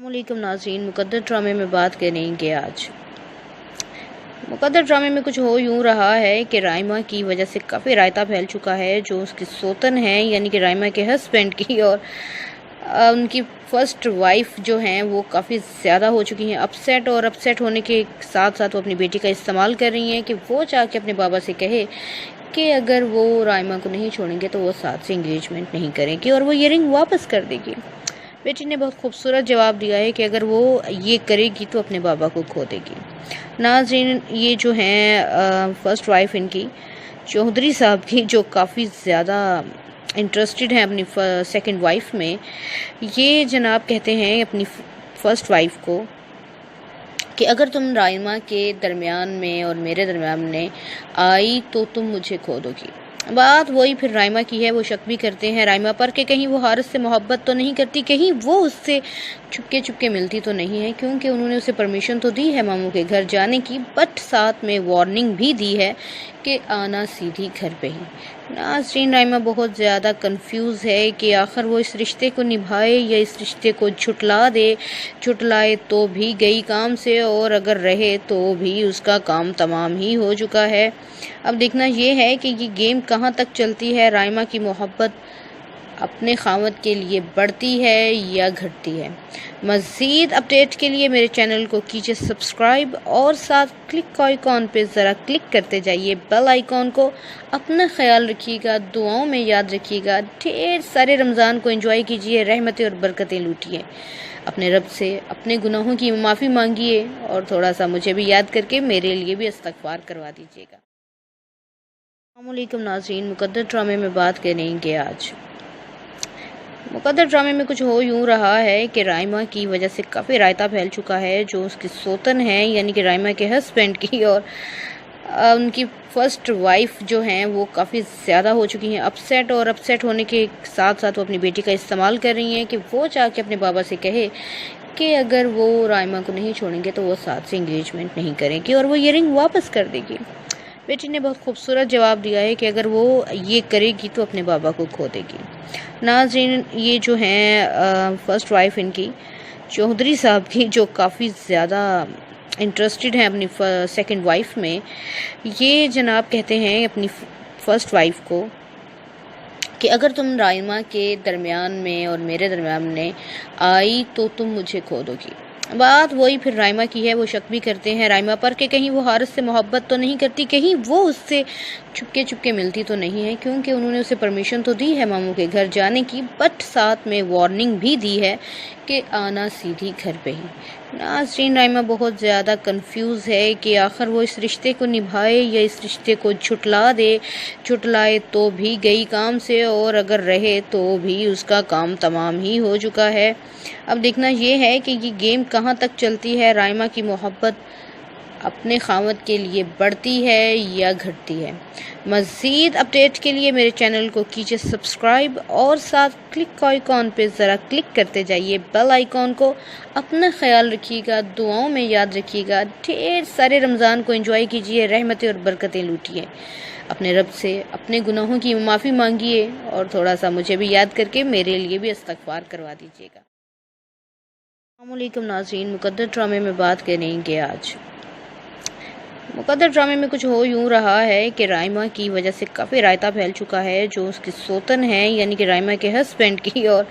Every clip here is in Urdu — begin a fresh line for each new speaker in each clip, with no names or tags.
السلام علیکم ناظرین، مقدر ڈرامے میں بات کریں گے آج۔ مقدر ڈرامے میں کچھ ہو یوں رہا ہے کہ رائمہ کی وجہ سے کافی رائتا پھیل چکا ہے، جو اس کی سوتن ہے یعنی کہ رائمہ کے ہسبینڈ کی اور ان کی فرسٹ وائف جو ہیں وہ کافی زیادہ ہو چکی ہیں اپسیٹ ہونے کے ساتھ ساتھ وہ اپنی بیٹی کا استعمال کر رہی ہیں کہ وہ جا کے اپنے بابا سے کہے کہ اگر وہ رائمہ کو نہیں چھوڑیں گے تو وہ ساتھ سے انگیجمنٹ نہیں کریں گی اور وہ یہ رنگ واپس کر دے گی۔ بیٹی نے بہت خوبصورت جواب دیا ہے کہ اگر وہ یہ کرے گی تو اپنے بابا کو کھو دے گی۔ ناظرین، یہ جو ہیں فرسٹ وائف ان کی چودھری صاحب کی، جو کافی زیادہ انٹرسٹڈ ہیں اپنی سیکنڈ وائف میں، یہ جناب کہتے ہیں اپنی فرسٹ وائف کو کہ اگر تم رائمہ کے درمیان میں اور میرے درمیان میں آئی تو تم مجھے کھو دو گی۔ بات وہی پھر رائمہ کی ہے، وہ شک بھی کرتے ہیں رائمہ پر کہ کہیں وہ حارث سے محبت تو نہیں کرتی، کہیں وہ اس سے چپکے ملتی تو نہیں ہے، کیونکہ انہوں نے اسے پرمیشن تو دی ہے ماموں کے گھر جانے کی، بٹ ساتھ میں وارننگ بھی دی ہے کہ آنا سیدھی گھر پہ ہی۔ ناظرین، رائمہ بہت زیادہ کنفیوز ہے کہ آخر وہ اس رشتے کو نبھائے یا اس رشتے کو جھٹلائے تو بھی گئی کام سے، اور اگر رہے تو بھی اس کا کام تمام ہی ہو چکا ہے۔ اب دیکھنا یہ ہے کہ یہ گیم کہاں تک چلتی ہے، رائمہ کی محبت اپنے خاوند کے لیے بڑھتی ہے یا گھٹتی ہے۔ مزید اپڈیٹ کے لیے میرے چینل کو کیجئے سبسکرائب اور ساتھ کلک آئیکن پہ ذرا کلک کرتے جائیے بیل آئیکن کو۔ اپنا خیال رکھیے گا، دعاؤں میں یاد رکھیے گا، ڈھیر سارے رمضان کو انجوائے کیجئے، رحمتیں اور برکتیں لوٹیے، اپنے رب سے اپنے گناہوں کی معافی مانگیے اور تھوڑا سا مجھے بھی یاد کر کے میرے لیے بھی استغفار کروا دیجیے گا۔ السلام علیکم ناظرین، مقدر ڈرامے میں بات کریں گے آج۔ مقدر ڈرامے میں کچھ ہو یوں رہا ہے کہ رائمہ کی وجہ سے کافی رائتا پھیل چکا ہے، جو اس کی سوتن ہے یعنی کہ رائمہ کے ہسبینڈ کی اور ان کی فرسٹ وائف جو ہیں وہ کافی زیادہ ہو چکی ہیں اپسیٹ ہونے کے ساتھ ساتھ وہ اپنی بیٹی کا استعمال کر رہی ہیں کہ وہ جا کے اپنے بابا سے کہے کہ اگر وہ رائمہ کو نہیں چھوڑیں گے تو وہ ساتھ سے انگیجمنٹ نہیں کریں گی اور وہ یہ رنگ واپس کر دے گی۔ بیٹی نے بہت خوبصورت جواب دیا ہے کہ اگر وہ یہ کرے گی تو اپنے بابا کو کھو دے گی۔ ناظرین، یہ جو ہیں فرسٹ وائف ان کی چودھری صاحب کی، جو کافی زیادہ انٹرسٹڈ ہیں اپنی سیکنڈ وائف میں، یہ جناب کہتے ہیں اپنی فرسٹ وائف کو کہ اگر تم رائمہ کے درمیان میں اور میرے درمیان میں آئی تو تم مجھے کھو دو گی۔ بات وہی پھر رائمہ کی ہے، وہ شک بھی کرتے ہیں رائمہ پر کہ کہیں وہ حارث سے محبت تو نہیں کرتی، کہیں وہ اس سے چپکے ملتی تو نہیں ہے، کیونکہ انہوں نے اسے پرمیشن تو دی ہے ماموں کے گھر جانے کی، بٹ ساتھ میں وارننگ بھی دی ہے کہ آنا سیدھی گھر پہ ہی۔ ناظرین، رائمہ بہت زیادہ کنفیوز ہے کہ آخر وہ اس رشتے کو نبھائے یا اس رشتے کو جھٹلائے تو بھی گئی کام سے، اور اگر رہے تو بھی اس کا کام تمام ہی ہو چکا ہے۔ اب دیکھنا یہ ہے کہ یہ گیم کہاں تک چلتی ہے، رائمہ کی محبت اپنے خاوند کے لیے بڑھتی ہے یا گھٹتی ہے۔ مزید اپڈیٹ کے لیے میرے چینل کو کیجئے سبسکرائب اور ساتھ کلک آئیکن پہ ذرا کلک کرتے جائیے بیل آئیکن کو۔ اپنا خیال رکھیے گا، دعاؤں میں یاد رکھیے گا، ڈھیر سارے رمضان کو انجوائے کیجئے، رحمتیں اور برکتیں لوٹیے، اپنے رب سے اپنے گناہوں کی معافی مانگیے اور تھوڑا سا مجھے بھی یاد کر کے میرے لیے بھی استغفار کروا دیجیے گا۔ السلام علیکم ناظرین، مقدر ڈرامے میں بات کریں گے آج۔ مقدر ڈرامے میں کچھ ہو یوں رہا ہے کہ رائمہ کی وجہ سے کافی رائتا پھیل چکا ہے، جو اس کی سوتن ہے یعنی کہ رائمہ کے ہسبینڈ کی اور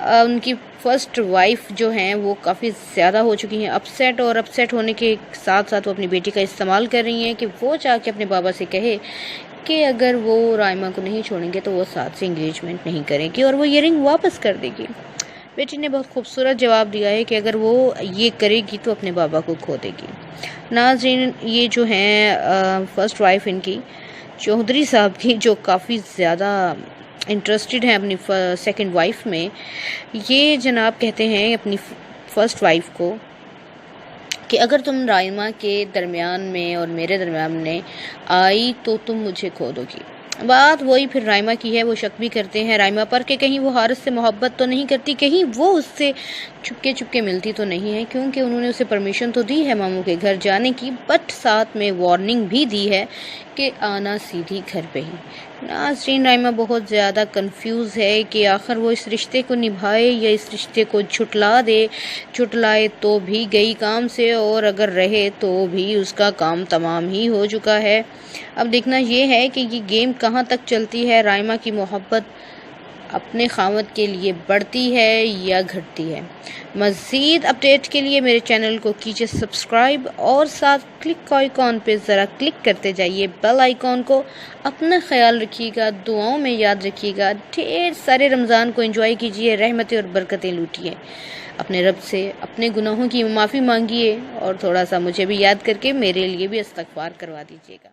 ان کی فرسٹ وائف جو ہیں وہ کافی زیادہ ہو چکی ہیں اپسیٹ ہونے کے ساتھ ساتھ وہ اپنی بیٹی کا استعمال کر رہی ہیں کہ وہ جا کے اپنے بابا سے کہے کہ اگر وہ رائمہ کو نہیں چھوڑیں گے تو وہ ساتھ سے انگیجمنٹ نہیں کریں گی اور وہ یہ رنگ واپس کر دے گی۔ بیٹی نے بہت خوبصورت جواب دیا ہے کہ اگر وہ یہ کرے گی تو اپنے بابا کو کھو دے گی۔ ناظرین، یہ جو ہیں فرسٹ وائف ان کی چودھری صاحب کی، جو کافی زیادہ انٹرسٹڈ ہیں اپنی سیکنڈ وائف میں، یہ جناب کہتے ہیں اپنی فرسٹ وائف کو کہ اگر تم رائمہ کے درمیان میں اور میرے درمیان میں آئی تو تم مجھے کھو دو گی۔ بات وہی پھر رائمہ کی ہے، وہ شک بھی کرتے ہیں رائمہ پر کہ کہیں وہ حارث سے محبت تو نہیں کرتی، کہیں وہ اس سے چپکے ملتی تو نہیں ہے، کیونکہ انہوں نے اسے پرمیشن تو دی ہے ماموں کے گھر جانے کی، بٹ ساتھ میں وارننگ بھی دی ہے کہ آنا سیدھی گھر پہ ہی۔ ناظرین، رائمہ بہت زیادہ کنفیوز ہے کہ آخر وہ اس رشتے کو نبھائے یا اس رشتے کو جھٹلا دے۔ جھٹلائے تو بھی گئی کام سے، اور اگر رہے تو بھی اس کا کام تمام ہی ہو چکا ہے۔ اب دیکھنا یہ ہے کہ یہ گیم کہاں تک چلتی ہے، رائمہ کی محبت اپنے خاوند کے لیے بڑھتی ہے یا گھٹتی ہے۔ مزید اپڈیٹ کے لیے میرے چینل کو کیجئے سبسکرائب، اور ساتھ کلک آئیکن پہ ذرا کلک کرتے جائیے بیل آئیکن کو۔ اپنا خیال رکھیے گا، دعاؤں میں یاد رکھیے گا، ڈھیر سارے رمضان کو انجوائے کیجئے، رحمتیں اور برکتیں لوٹیے، اپنے رب سے اپنے گناہوں کی معافی مانگیے، اور تھوڑا سا مجھے بھی یاد کر کے میرے لیے بھی استغفار کروا دیجیے گا۔